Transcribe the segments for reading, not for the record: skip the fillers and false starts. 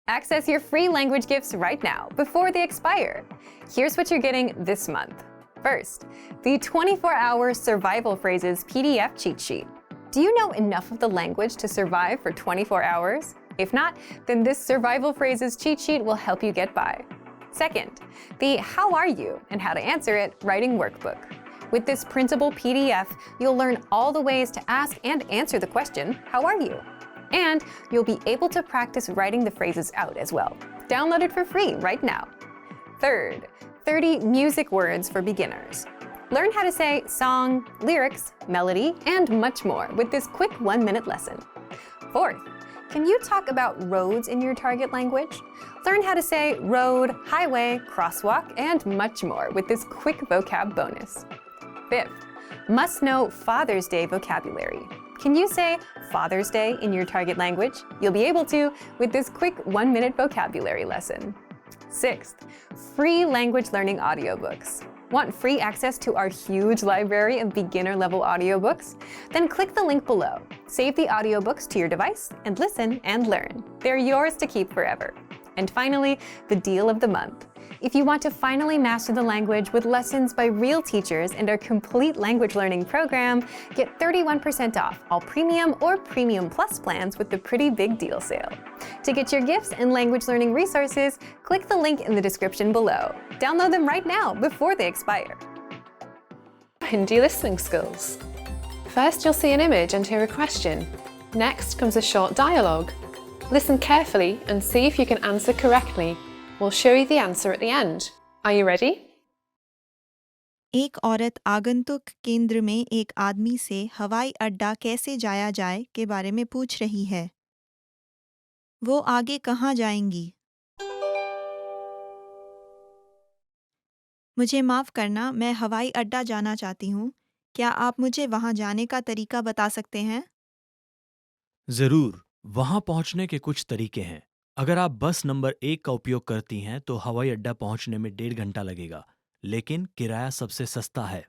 Access your free language gifts right now before they expire. Here's what you're getting this month. First, the 24-hour survival phrases PDF cheat sheet. Do you know enough of the language to survive for 24 hours? If not, then this survival phrases cheat sheet will help you get by. Second, the How Are You and How to Answer It writing workbook. With this printable PDF, you'll learn all the ways to ask and answer the question, How are you? And you'll be able to practice writing the phrases out as well. Download it for free right now. Third, 30 music words for beginners. Learn how to say song, lyrics, melody, and much more with this quick 1-minute lesson. Fourth, can you talk about roads in your target language? Learn how to say road, highway, crosswalk, and much more with this quick vocab bonus. Fifth, must know Father's Day vocabulary. Can you say Father's Day in your target language? You'll be able to with this quick 1-minute vocabulary lesson. Sixth, free language learning audiobooks. Want free access to our huge library of beginner-level audiobooks? Then click the link below. Save the audiobooks to your device and listen and learn. They're yours to keep forever. And finally, the deal of the month. If you want to finally master the language with lessons by real teachers and our complete language learning program, get 31% off all Premium or Premium Plus plans with the Pretty Big Deal sale. To get your gifts and language learning resources, click the link in the description below. Download them right now before they expire. Hindi listening skills. First, you'll see an image and hear a question. Next comes a short dialogue. Listen carefully and see if you can answer correctly. We'll show you the answer at the end. Are you ready? एक औरत आगंतुक केंद्र में एक आदमी से हवाई अड्डा कैसे जाया जाए के बारे में पूछ रही है। वो आगे कहाँ जाएंगी? मुझे माफ़ करना, मैं हवाई अड्डा जाना चाहती हूँ। क्या आप मुझे वहाँ जाने का तरीका बता सकते हैं? जरूर, वहां पहुंचने के कुछ तरीके हैं। अगर आप बस नंबर 1 का उपयोग करती हैं तो हवाई अड्डा पहुंचने में 1.5 घंटा लगेगा, लेकिन किराया सबसे सस्ता है।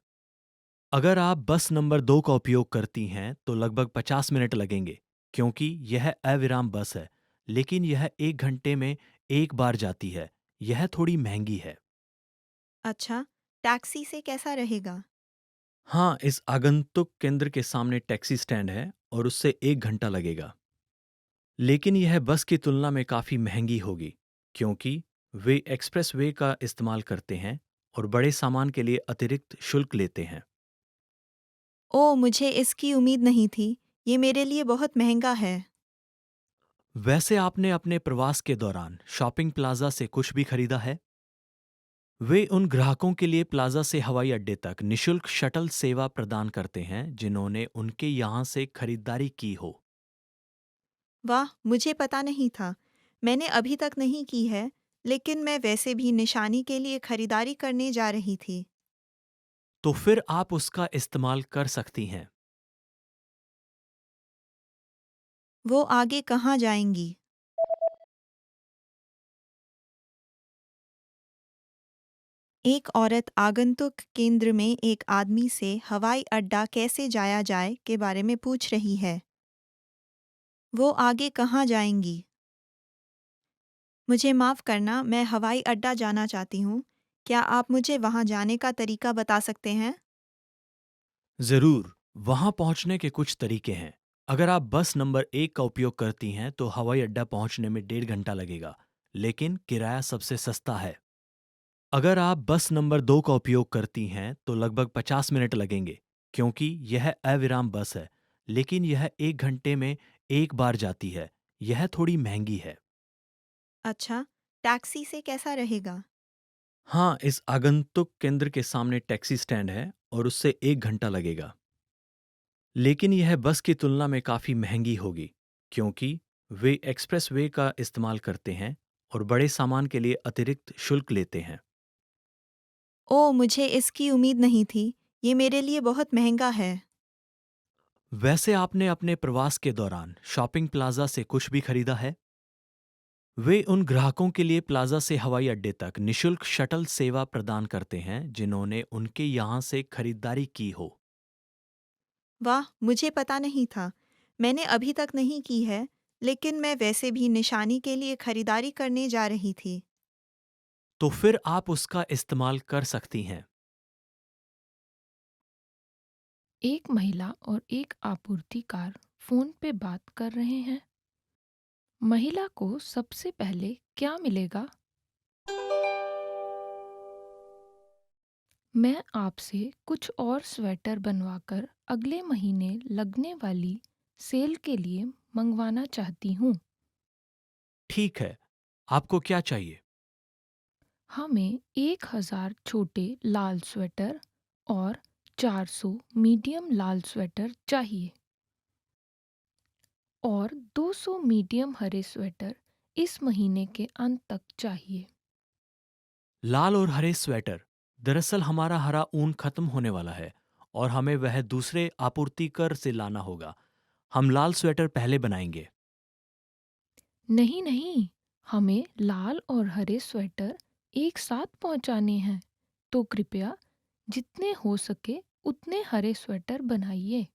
अगर आप बस नंबर 2 का उपयोग करती हैं तो लगभग 50 मिनट लगेंगे, क्योंकि यह अविराम बस है, लेकिन यह 1 घंटे में एक बार जाती है। यह थोड़ी महंगी है। अच्छा, टैक्सी से कैसा रहेगा? हाँ, इस आगंतुक केंद्र के सामने टैक्सी स्टैंड है और उससे 1 घंटा लगेगा, लेकिन यह बस की तुलना में काफ़ी महंगी होगी, क्योंकि वे एक्सप्रेसवे का इस्तेमाल करते हैं और बड़े सामान के लिए अतिरिक्त शुल्क लेते हैं। ओह, मुझे इसकी उम्मीद नहीं थी। ये मेरे लिए बहुत महंगा है। वैसे आपने अपने प्रवास के दौरान शॉपिंग प्लाजा से कुछ भी खरीदा है? वे उन ग्राहकों के लिए प्लाजा से हवाई अड्डे तक निशुल्क शटल सेवा प्रदान करते हैं जिन्होंने उनके यहाँ से खरीदारी की हो। वाह, मुझे पता नहीं था। मैंने अभी तक नहीं की है, लेकिन मैं वैसे भी निशानी के लिए खरीदारी करने जा रही थी। तो फिर आप उसका इस्तेमाल कर सकती हैं। वो आगे कहाँ जाएंगी? एक औरत आगंतुक केंद्र में एक आदमी से हवाई अड्डा कैसे जाया जाए के बारे में पूछ रही है। वो आगे कहाँ जाएंगी? मुझे माफ़ करना, मैं हवाई अड्डा जाना चाहती हूँ। क्या आप मुझे वहाँ जाने का तरीका बता सकते हैं? जरूर, वहां पहुंचने के कुछ तरीके हैं। अगर आप बस नंबर 1 का उपयोग करती हैं तो हवाई अड्डा पहुंचने में 1.5 घंटा लगेगा, लेकिन किराया सबसे सस्ता है। अगर आप बस नंबर 2 का उपयोग करती हैं तो लगभग 50 मिनट लगेंगे, क्योंकि यह अविराम बस है, लेकिन यह 1 घंटे में एक बार जाती है। यह थोड़ी महंगी है। अच्छा, टैक्सी से कैसा रहेगा? हाँ, इस आगंतुक केंद्र के सामने टैक्सी स्टैंड है और उससे 1 घंटा लगेगा, लेकिन यह बस की तुलना में काफ़ी महंगी होगी, क्योंकि वे एक्सप्रेसवे का इस्तेमाल करते हैं और बड़े सामान के लिए अतिरिक्त शुल्क लेते हैं। ओह, मुझे इसकी उम्मीद नहीं थी। ये मेरे लिए बहुत महंगा है। वैसे आपने अपने प्रवास के दौरान शॉपिंग प्लाजा से कुछ भी खरीदा है? वे उन ग्राहकों के लिए प्लाजा से हवाई अड्डे तक निशुल्क शटल सेवा प्रदान करते हैं जिन्होंने उनके यहाँ से खरीदारी की हो। वाह, मुझे पता नहीं था। मैंने अभी तक नहीं की है, लेकिन मैं वैसे भी निशानी के लिए खरीदारी करने जा रही थी। तो फिर आप उसका इस्तेमाल कर सकती हैं। एक महिला और एक आपूर्तिकार फोन पे बात कर रहे हैं। महिला को सबसे पहले क्या मिलेगा? मैं आपसे कुछ और स्वेटर बनवाकर अगले महीने लगने वाली सेल के लिए मंगवाना चाहती हूँ। ठीक है, आपको क्या चाहिए? हमें 1000 छोटे लाल स्वेटर और 400 मीडियम लाल स्वेटर चाहिए और 200 मीडियम हरे स्वेटर इस महीने के अंत तक चाहिए। लाल और हरे स्वेटर। दरअसल हमारा हरा ऊन खत्म होने वाला है और हमें वह दूसरे आपूर्तिकर से लाना होगा। हम लाल स्वेटर पहले बनाएंगे। नहीं नहीं, हमें लाल और हरे स्वेटर एक साथ पहुंचाने हैं, तो कृपया जितने हो सके उतने हरे स्वेटर बनाइए।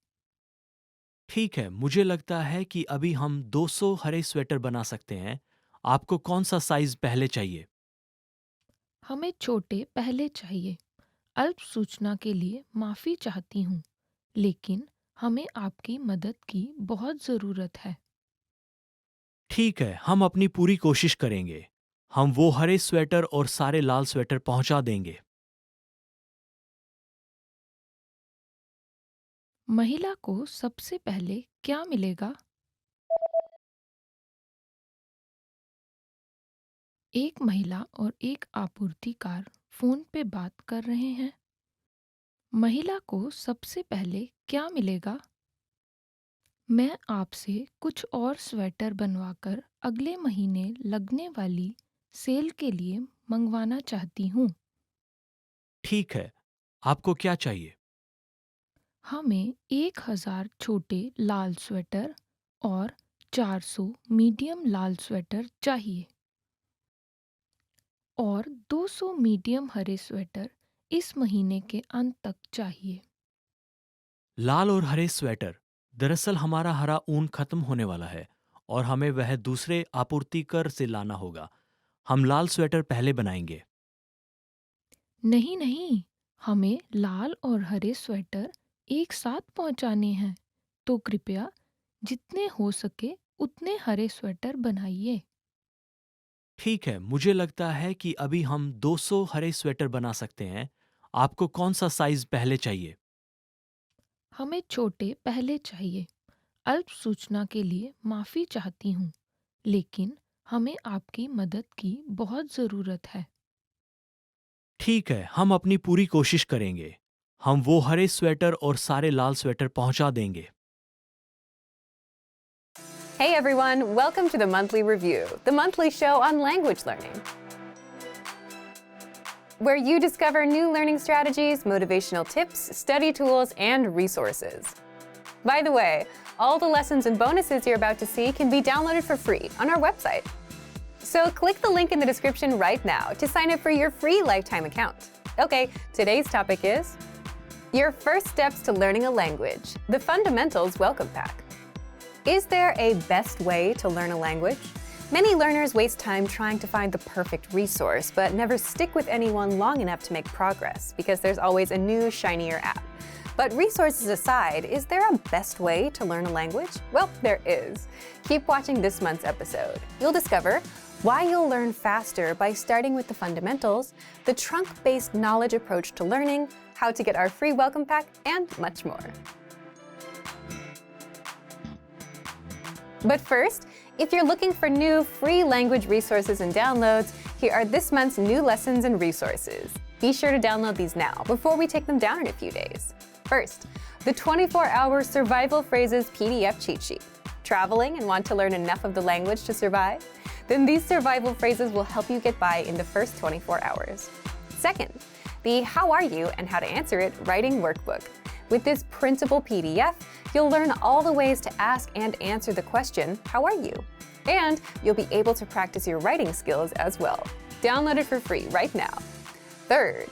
ठीक है, मुझे लगता है कि अभी हम 200 हरे स्वेटर बना सकते हैं। आपको कौन सा साइज पहले चाहिए? हमें छोटे पहले चाहिए। अल्प सूचना के लिए माफ़ी चाहती हूँ, लेकिन हमें आपकी मदद की बहुत ज़रूरत है। ठीक है, हम अपनी पूरी कोशिश करेंगे। हम वो हरे स्वेटर और सारे लाल स्वेटर पहुंचा देंगे। महिला को सबसे पहले क्या मिलेगा? एक महिला और एक आपूर्तिकार फोन पे बात कर रहे हैं। महिला को सबसे पहले क्या मिलेगा? मैं आपसे कुछ और स्वेटर बनवाकर अगले महीने लगने वाली सेल के लिए मंगवाना चाहती हूँ। ठीक है, आपको क्या चाहिए? हमें 1000 छोटे लाल स्वेटर और 400 मीडियम लाल स्वेटर चाहिए और 200 मीडियम हरे स्वेटर इस महीने के अंत तक चाहिए। लाल और हरे स्वेटर। दरअसल हमारा हरा ऊन खत्म होने वाला है और हमें वह दूसरे आपूर्तिकर से लाना होगा। हम लाल स्वेटर पहले बनाएंगे। नहीं नहीं, हमें लाल और हरे स्वेटर एक साथ पहुंचाने हैं, तो कृपया जितने हो सके उतने हरे स्वेटर बनाइए। ठीक है, मुझे लगता है कि अभी हम 200 हरे स्वेटर बना सकते हैं। आपको कौन सा साइज पहले चाहिए? हमें छोटे पहले चाहिए। अल्प सूचना के लिए माफ़ी चाहती हूँ, लेकिन हमें आपकी मदद की बहुत ज़रूरत है। ठीक है, हम अपनी पूरी कोशिश करेंगे। हम वो हरे स्वेटर और सारे लाल स्वेटर पहुंचा देंगे। Hey everyone, welcome to the Monthly Review, the monthly show on language learning, where you discover new learning strategies, motivational tips, study tools, and resources. By the way, all the lessons and bonuses you're about to see can be downloaded for free on our website. So click the link in the description right now to sign up for your free lifetime account. Okay, today's topic is your first steps to learning a language, the Fundamentals Welcome Pack. Is there a best way to learn a language? Many learners waste time trying to find the perfect resource, but never stick with anyone long enough to make progress because there's always a new, shinier app. But resources aside, is there a best way to learn a language? Well, there is. Keep watching this month's episode. You'll discover why you'll learn faster by starting with the fundamentals, the trunk-based knowledge approach to learning, how to get our free welcome pack, and much more. But first, if you're looking for new free language resources and downloads, here are this month's new lessons and resources. Be sure to download these now before we take them down in a few days. First, the 24-hour Survival Phrases PDF cheat sheet. Traveling and want to learn enough of the language to survive? Then these survival phrases will help you get by in the first 24 hours. Second, the How Are You and How to Answer It writing workbook. With this printable PDF, you'll learn all the ways to ask and answer the question, how are you? And you'll be able to practice your writing skills as well. Download it for free right now. Third,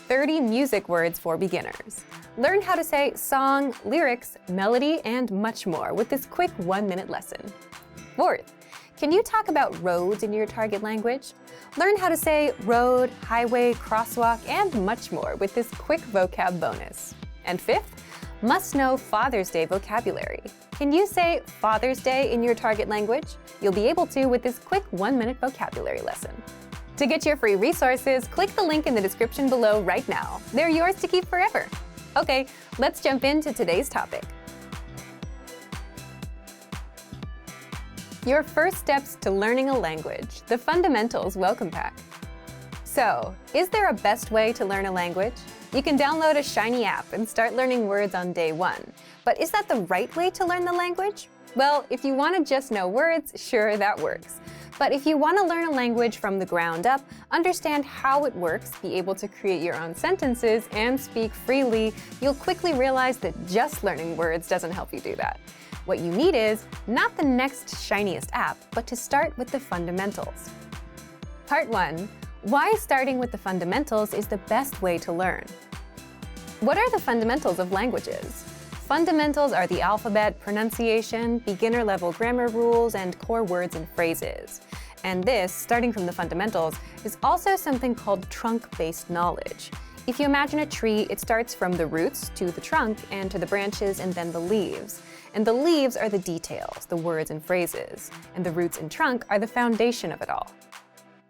30 music words for beginners. Learn how to say song, lyrics, melody, and much more with this quick 1-minute lesson. Fourth, can you talk about roads in your target language? Learn how to say road, highway, crosswalk, and much more with this quick vocab bonus. And fifth, must know Father's Day vocabulary. Can you say Father's Day in your target language? You'll be able to with this quick 1-minute vocabulary lesson. To get your free resources, click the link in the description below right now. They're yours to keep forever. Okay, let's jump into today's topic. Your first steps to learning a language, the Fundamentals Welcome Pack. So, is there a best way to learn a language? You can download a shiny app and start learning words on day one. But is that the right way to learn the language? Well, if you want to just know words, sure, that works. But if you want to learn a language from the ground up, understand how it works, be able to create your own sentences, and speak freely, you'll quickly realize that just learning words doesn't help you do that. What you need is not the next shiniest app, but to start with the fundamentals. Part 1. Why starting with the fundamentals is the best way to learn. What are the fundamentals of languages? Fundamentals are the alphabet, pronunciation, beginner-level grammar rules, and core words and phrases. And this, starting from the fundamentals, is also something called trunk-based knowledge. If you imagine a tree, it starts from the roots to the trunk and to the branches and then the leaves. And the leaves are the details, the words and phrases, and the roots and trunk are the foundation of it all.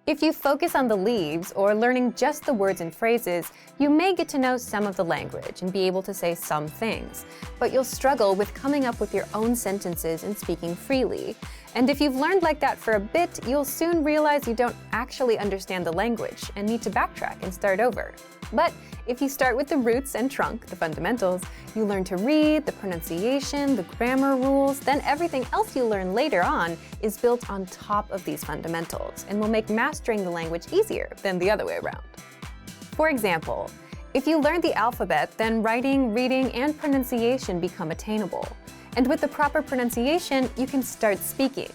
If you focus on the leaves or learning just the words and phrases, you may get to know some of the language and be able to say some things, but you'll struggle with coming up with your own sentences and speaking freely. And if you've learned like that for a bit, you'll soon realize you don't actually understand the language and need to backtrack and start over. But if you start with the roots and trunk, the fundamentals, you learn to read, the pronunciation, the grammar rules, then everything else you learn later on is built on top of these fundamentals and will make mastering the language easier than the other way around. For example, if you learn the alphabet, then writing, reading, and pronunciation become attainable. And with the proper pronunciation, you can start speaking.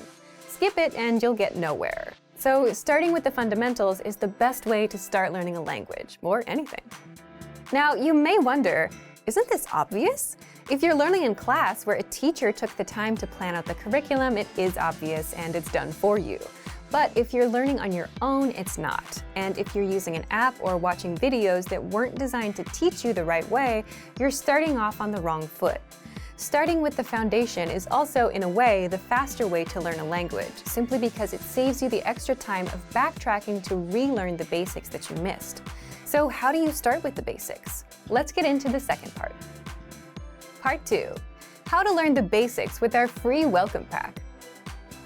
Skip it and you'll get nowhere. So starting with the fundamentals is the best way to start learning a language, or anything. Now, you may wonder, isn't this obvious? If you're learning in class where a teacher took the time to plan out the curriculum, it is obvious and it's done for you. But if you're learning on your own, it's not. And if you're using an app or watching videos that weren't designed to teach you the right way, you're starting off on the wrong foot. Starting with the foundation is also, in a way, the faster way to learn a language, simply because it saves you the extra time of backtracking to relearn the basics that you missed. So how do you start with the basics? Let's get into the second part. Part 2. How to learn the basics with our free welcome pack.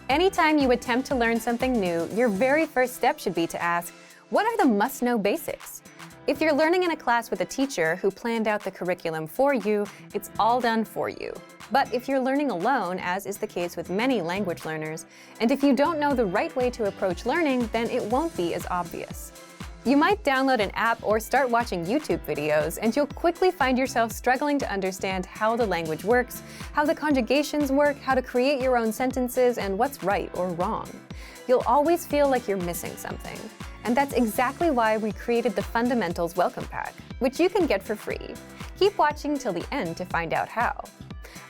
Anytime you attempt to learn something new, your very first step should be to ask, what are the must-know basics? If you're learning in a class with a teacher who planned out the curriculum for you, it's all done for you. But if you're learning alone, as is the case with many language learners, and if you don't know the right way to approach learning, then it won't be as obvious. You might download an app or start watching YouTube videos, and you'll quickly find yourself struggling to understand how the language works, how the conjugations work, how to create your own sentences, and what's right or wrong. You'll always feel like you're missing something. And that's exactly why we created the Fundamentals Welcome Pack, which you can get for free. Keep watching till the end to find out how.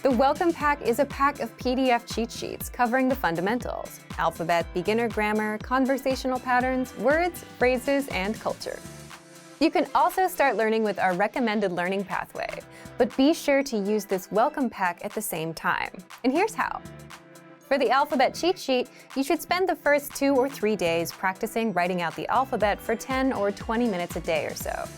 The Welcome Pack is a pack of PDF cheat sheets covering the fundamentals: alphabet, beginner grammar, conversational patterns, words, phrases, and culture. You can also start learning with our recommended learning pathway, but be sure to use this Welcome Pack at the same time. And here's how. For the alphabet cheat sheet, you should spend the first 2 or 3 days practicing writing out the alphabet for 10 or 20 minutes a day or so.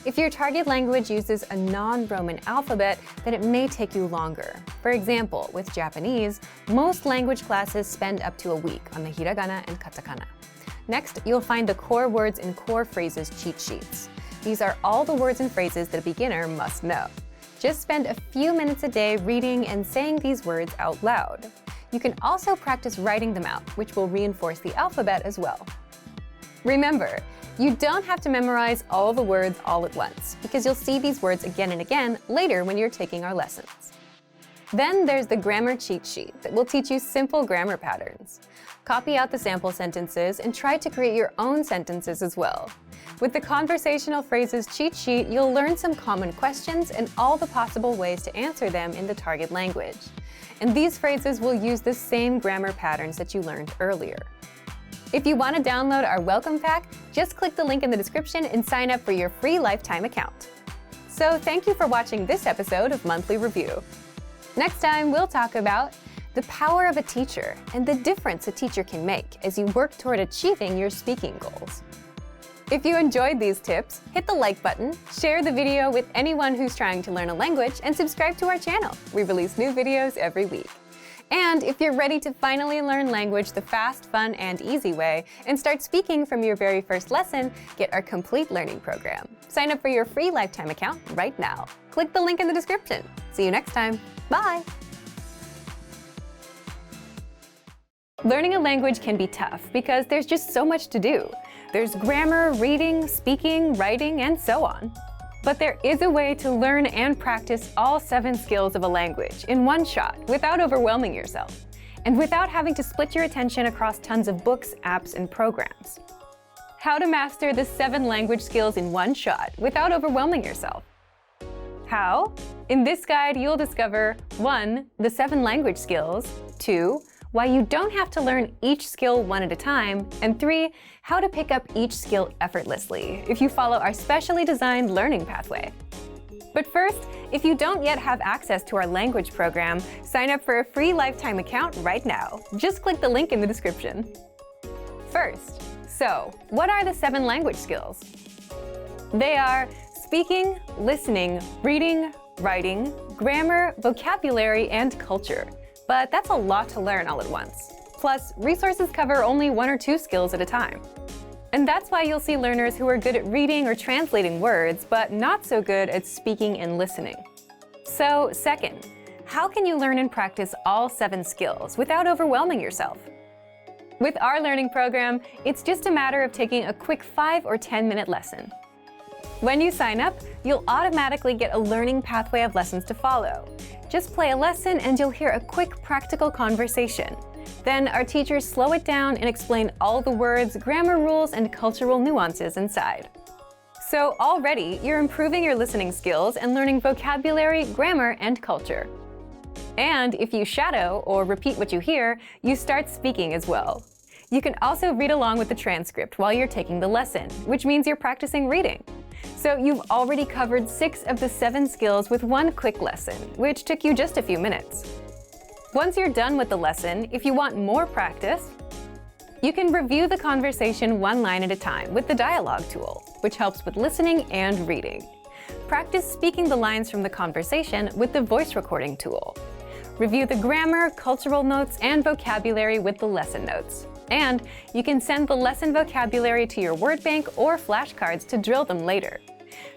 If your target language uses a non-Roman alphabet, then it may take you longer. For example, with Japanese, most language classes spend up to a week on the hiragana and katakana. Next, you'll find the core words and core phrases cheat sheets. These are all the words and phrases that a beginner must know. Just spend a few minutes a day reading and saying these words out loud. You can also practice writing them out, which will reinforce the alphabet as well. Remember, you don't have to memorize all the words all at once, because you'll see these words again and again later when you're taking our lessons. Then there's the grammar cheat sheet that will teach you simple grammar patterns. Copy out the sample sentences and try to create your own sentences as well. With the conversational phrases cheat sheet, you'll learn some common questions and all the possible ways to answer them in the target language. and these phrases will use the same grammar patterns that you learned earlier. If you want to download our welcome pack, just click the link in the description and sign up for your free lifetime account. So thank you for watching this episode of Monthly Review. Next time, we'll talk about the power of a teacher and the difference a teacher can make as you work toward achieving your speaking goals. If you enjoyed these tips, hit the like button, share the video with anyone who's trying to learn a language, and subscribe to our channel. We release new videos every week. And if you're ready to finally learn language the fast, fun, and easy way, and start speaking from your very first lesson, get our complete learning program. Sign up for your free lifetime account right now. Click the link in the description. See you next time. Bye! Learning a language can be tough because there's just so much to do. There's grammar, reading, speaking, writing, and so on. But there is a way to learn and practice all 7 skills of a language in one shot without overwhelming yourself, and without having to split your attention across tons of books, apps, and programs. How to master the 7 language skills in one shot without overwhelming yourself. How? In this guide, you'll discover 1. The 7 language skills, 2. Why you don't have to learn each skill one at a time, and 3. How to pick up each skill effortlessly if you follow our specially designed learning pathway. But first, if you don't yet have access to our language program, sign up for a free lifetime account right now. Just click the link in the description. First, so what are the 7 language skills? They are speaking, listening, reading, writing, grammar, vocabulary, and culture. But that's a lot to learn all at once. Plus, resources cover only 1 or 2 skills at a time. And that's why you'll see learners who are good at reading or translating words, but not so good at speaking and listening. So, second, how can you learn and practice all 7 skills without overwhelming yourself? With our learning program, it's just a matter of taking a quick 5 or 10-minute lesson. When you sign up, you'll automatically get a learning pathway of lessons to follow. Just play a lesson and you'll hear a quick practical conversation. Then our teachers slow it down and explain all the words, grammar rules, and cultural nuances inside. So already, you're improving your listening skills and learning vocabulary, grammar, and culture. And if you shadow or repeat what you hear, you start speaking as well. You can also read along with the transcript while you're taking the lesson, which means you're practicing reading. So you've already covered 6 of the 7 skills with 1 quick lesson, which took you just a few minutes. Once you're done with the lesson, if you want more practice, you can review the conversation 1 line at a time with the dialogue tool, which helps with listening and reading. Practice speaking the lines from the conversation with the voice recording tool. Review the grammar, cultural notes, and vocabulary with the lesson notes. And you can send the lesson vocabulary to your word bank or flashcards to drill them later.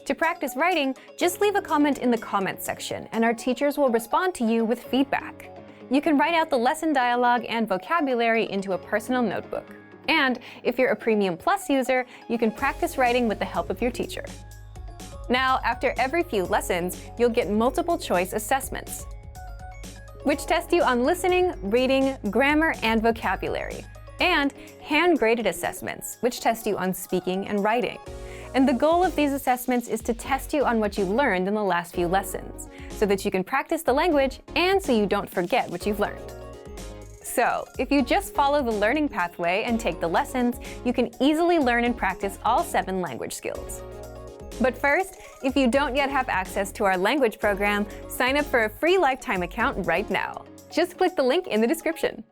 To practice writing, just leave a comment in the comments section, and our teachers will respond to you with feedback. You can write out the lesson dialogue and vocabulary into a personal notebook. And if you're a Premium Plus user, you can practice writing with the help of your teacher. Now, after every few lessons, you'll get multiple choice assessments, which test you on listening, reading, grammar, and vocabulary, and hand-graded assessments, which test you on speaking and writing. And the goal of these assessments is to test you on what you learned in the last few lessons, so that you can practice the language and so you don't forget what you've learned. So, if you just follow the learning pathway and take the lessons, you can easily learn and practice all 7 language skills. But first, if you don't yet have access to our language program, sign up for a free lifetime account right now. Just click the link in the description.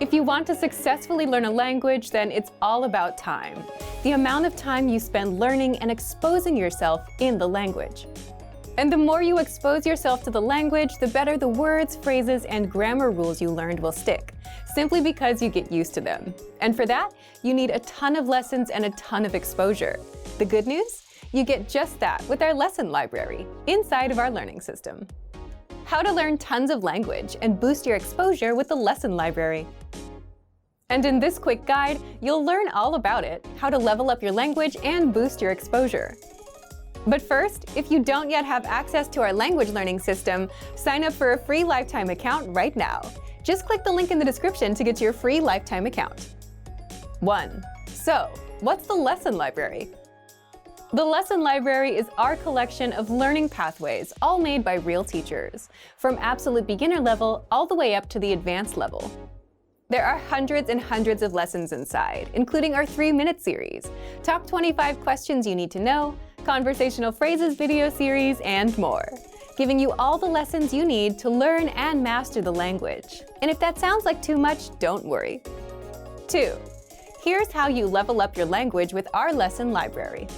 If you want to successfully learn a language, then it's all about time. The amount of time you spend learning and exposing yourself in the language. And the more you expose yourself to the language, the better the words, phrases, and grammar rules you learned will stick, simply because you get used to them. And for that, you need a ton of lessons and a ton of exposure. The good news? You get just that with our lesson library inside of our learning system. How to learn tons of language and boost your exposure with the lesson library. And in this quick guide, you'll learn all about it, how to level up your language and boost your exposure. But first, if you don't yet have access to our language learning system, sign up for a free lifetime account right now. Just click the link in the description to get your free lifetime account. 1. So, what's the lesson library? The lesson library is our collection of learning pathways, all made by real teachers, from absolute beginner level all the way up to the advanced level. There are hundreds and hundreds of lessons inside, including our 3-minute series, Top 25 Questions You Need to Know, Conversational Phrases video series, and more, giving you all the lessons you need to learn and master the language. And if that sounds like too much, don't worry. 2. Here's how you level up your language with our lesson library.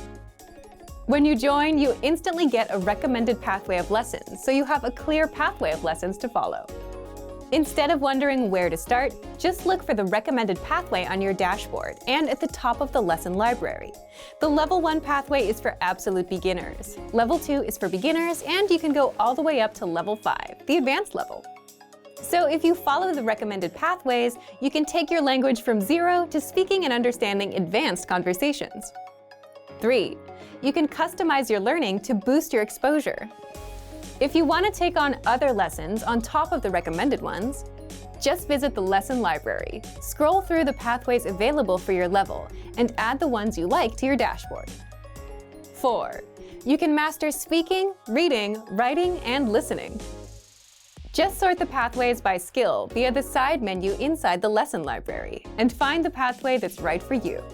When you join, you instantly get a recommended pathway of lessons, so you have a clear pathway of lessons to follow. Instead of wondering where to start, just look for the recommended pathway on your dashboard and at the top of the lesson library. The Level 1 pathway is for absolute beginners. Level 2 is for beginners, and you can go all the way up to Level 5, the advanced level. So if you follow the recommended pathways, you can take your language from 0 to speaking and understanding advanced conversations. 3. You can customize your learning to boost your exposure. If you want to take on other lessons on top of the recommended ones, just visit the lesson library, scroll through the pathways available for your level, and add the ones you like to your dashboard. 4. You can master speaking, reading, writing, and listening. Just sort the pathways by skill via the side menu inside the lesson library, and find the pathway that's right for you.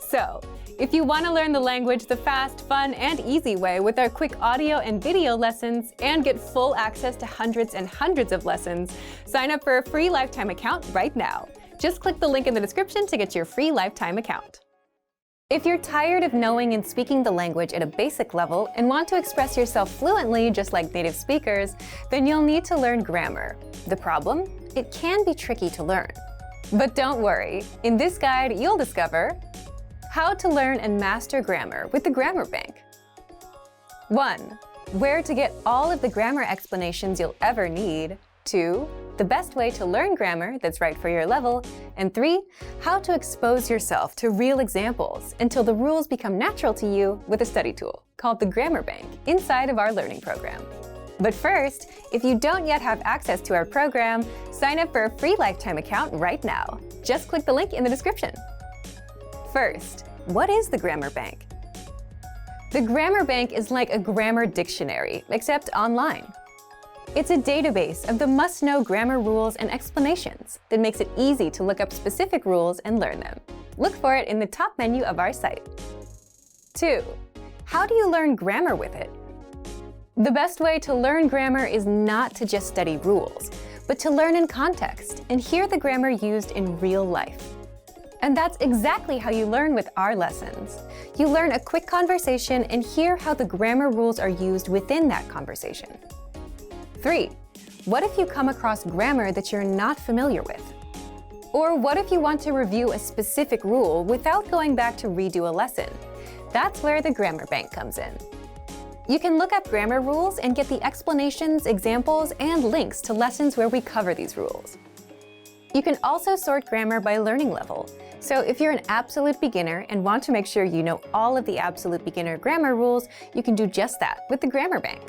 So, if you want to learn the language the fast, fun, and easy way with our quick audio and video lessons and get full access to hundreds and hundreds of lessons, sign up for a free lifetime account right now. Just click the link in the description to get your free lifetime account. If you're tired of knowing and speaking the language at a basic level and want to express yourself fluently just like native speakers, then you'll need to learn grammar. The problem? It can be tricky to learn. But don't worry, in this guide you'll discover how to learn and master grammar with the Grammar Bank. 1. Where to get all of the grammar explanations you'll ever need. 2. The best way to learn grammar that's right for your level. And 3. How to expose yourself to real examples until the rules become natural to you with a study tool called the Grammar Bank inside of our learning program. But first, if you don't yet have access to our program, sign up for a free lifetime account right now. Just click the link in the description. First, what is the Grammar Bank? The Grammar Bank is like a grammar dictionary, except online. It's a database of the must-know grammar rules and explanations that makes it easy to look up specific rules and learn them. Look for it in the top menu of our site. 2. How do you learn grammar with it? The best way to learn grammar is not to just study rules, but to learn in context and hear the grammar used in real life. And that's exactly how you learn with our lessons. You learn a quick conversation and hear how the grammar rules are used within that conversation. 3. What if you come across grammar that you're not familiar with? Or what if you want to review a specific rule without going back to redo a lesson? That's where the Grammar Bank comes in. You can look up grammar rules and get the explanations, examples, and links to lessons where we cover these rules. You can also sort grammar by learning level. So if you're an absolute beginner and want to make sure you know all of the absolute beginner grammar rules, you can do just that with the Grammar Bank.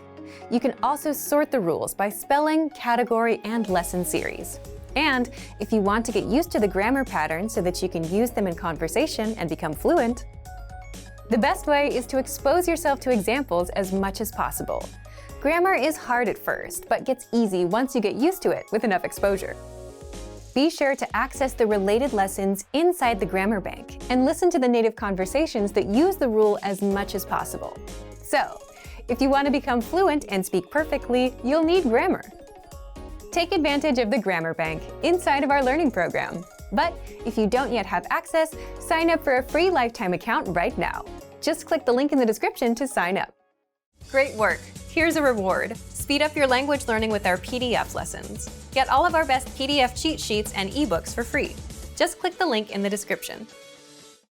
You can also sort the rules by spelling, category, and lesson series. And if you want to get used to the grammar patterns so that you can use them in conversation and become fluent, the best way is to expose yourself to examples as much as possible. Grammar is hard at first, but gets easy once you get used to it with enough exposure. Be sure to access the related lessons inside the Grammar Bank and listen to the native conversations that use the rule as much as possible. So, if you want to become fluent and speak perfectly, you'll need grammar. Take advantage of the Grammar Bank inside of our learning program. But if you don't yet have access, sign up for a free lifetime account right now. Just click the link in the description to sign up. Great work! Here's a reward. Speed up your language learning with our PDF lessons. Get all of our best PDF cheat sheets and ebooks for free. Just click the link in the description.